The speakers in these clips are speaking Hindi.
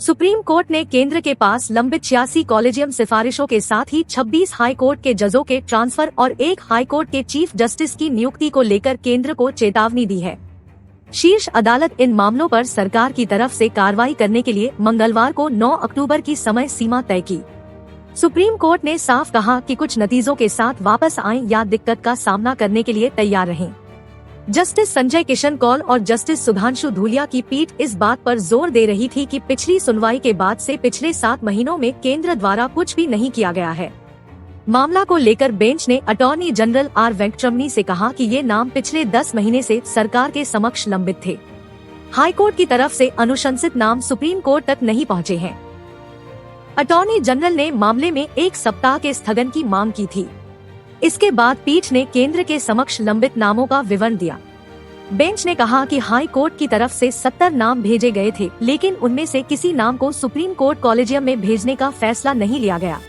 सुप्रीम कोर्ट ने केंद्र के पास लंबित 86 कॉलेजियम सिफारिशों के साथ ही 26 हाई कोर्ट के जजों के ट्रांसफर और एक हाई कोर्ट के चीफ जस्टिस की नियुक्ति को लेकर केंद्र को चेतावनी दी है। शीर्ष अदालत इन मामलों पर सरकार की तरफ से कार्रवाई करने के लिए मंगलवार को 9 अक्टूबर की समय सीमा तय की। सुप्रीम कोर्ट ने साफ कहा कि कुछ नतीजों के साथ वापस आएं या दिक्कत का सामना करने के लिए तैयार रहें। जस्टिस संजय किशन कौल और जस्टिस सुधांशु धूलिया की पीठ इस बात पर जोर दे रही थी कि पिछली सुनवाई के बाद से पिछले 7 महीनों में केंद्र द्वारा कुछ भी नहीं किया गया है। मामला को लेकर बेंच ने अटॉर्नी जनरल आर वेंकटरमणी से कहा कि ये नाम पिछले 10 महीने से सरकार के समक्ष लंबित थे। हाईकोर्ट की तरफ से अनुशंसित नाम सुप्रीम कोर्ट तक नहीं पहुँचे हैं। अटॉर्नी जनरल ने मामले में 1 सप्ताह के स्थगन की मांग की थी। इसके बाद पीठ ने केंद्र के समक्ष लंबित नामों का विवरण दिया। बेंच ने कहा कि हाई कोर्ट की तरफ से 70 नाम भेजे गए थे, लेकिन उनमें से किसी नाम को सुप्रीम कोर्ट कॉलेजियम में भेजने का फैसला नहीं लिया गया।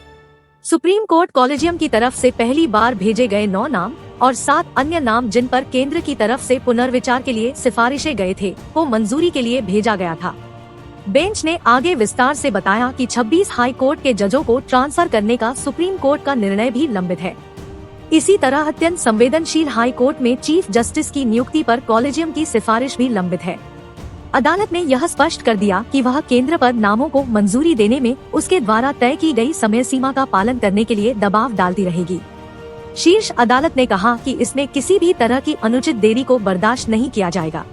सुप्रीम कोर्ट कॉलेजियम की तरफ से पहली बार भेजे गए 9 नाम और 7 अन्य नाम जिन पर केंद्र की तरफ से पुनर्विचार के लिए सिफारिशें गए थे, को मंजूरी के लिए भेजा गया था। बेंच ने आगे विस्तार से बताया कि 26 हाई कोर्ट के जजों को ट्रांसफर करने का सुप्रीम कोर्ट का निर्णय भी लंबित है। इसी तरह अत्यंत संवेदनशील हाई कोर्ट में चीफ जस्टिस की नियुक्ति पर कॉलेजियम की सिफारिश भी लंबित है। अदालत ने यह स्पष्ट कर दिया कि वह केंद्र पर नामों को मंजूरी देने में उसके द्वारा तय की गई समय सीमा का पालन करने के लिए दबाव डालती रहेगी। शीर्ष अदालत ने कहा कि इसमें किसी भी तरह की अनुचित देरी को बर्दाश्त नहीं किया जाएगा।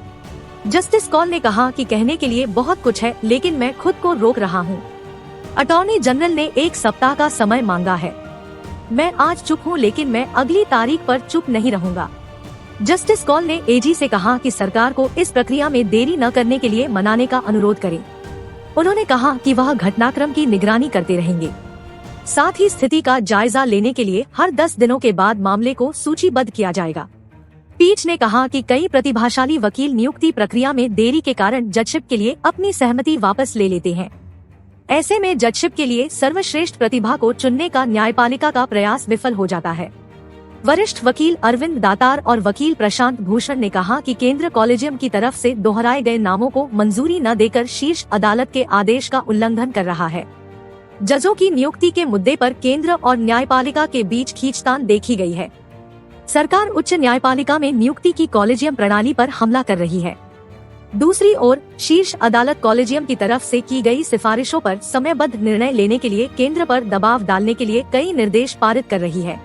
जस्टिस कौल ने कहा कि कहने के लिए बहुत कुछ है, लेकिन मैं खुद को रोक रहा हूँ। अटॉर्नी जनरल ने 1 सप्ताह का समय मांगा है। मैं आज चुप हूँ, लेकिन मैं अगली तारीख पर चुप नहीं रहूँगा। जस्टिस कौल ने एजी से कहा कि सरकार को इस प्रक्रिया में देरी न करने के लिए मनाने का अनुरोध करें। उन्होंने कहा कि वह घटनाक्रम की निगरानी करते रहेंगे। साथ ही स्थिति का जायजा लेने के लिए हर 10 दिनों के बाद मामले को सूचीबद्ध किया जाएगा। पीठ ने कहा कि कई प्रतिभाशाली वकील नियुक्ति प्रक्रिया में देरी के कारण जजशिप के लिए अपनी सहमति वापस ले लेते हैं। ऐसे में जजशिप के लिए सर्वश्रेष्ठ प्रतिभा को चुनने का न्यायपालिका का प्रयास विफल हो जाता है। वरिष्ठ वकील अरविंद दातार और वकील प्रशांत भूषण ने कहा कि केंद्र कॉलेजियम की तरफ से दोहराए गए नामों को मंजूरी न देकर शीर्ष अदालत के आदेश का उल्लंघन कर रहा है। जजों की नियुक्ति के मुद्दे पर केंद्र और न्यायपालिका के बीच खींचतान देखी गई है। सरकार उच्च न्यायपालिका में नियुक्ति की कॉलेजियम प्रणाली पर हमला कर रही है। दूसरी ओर शीर्ष अदालत कॉलेजियम की तरफ से की गई सिफारिशों पर समयबद्ध निर्णय लेने के लिए केंद्र पर दबाव डालने के लिए कई निर्देश पारित कर रही है।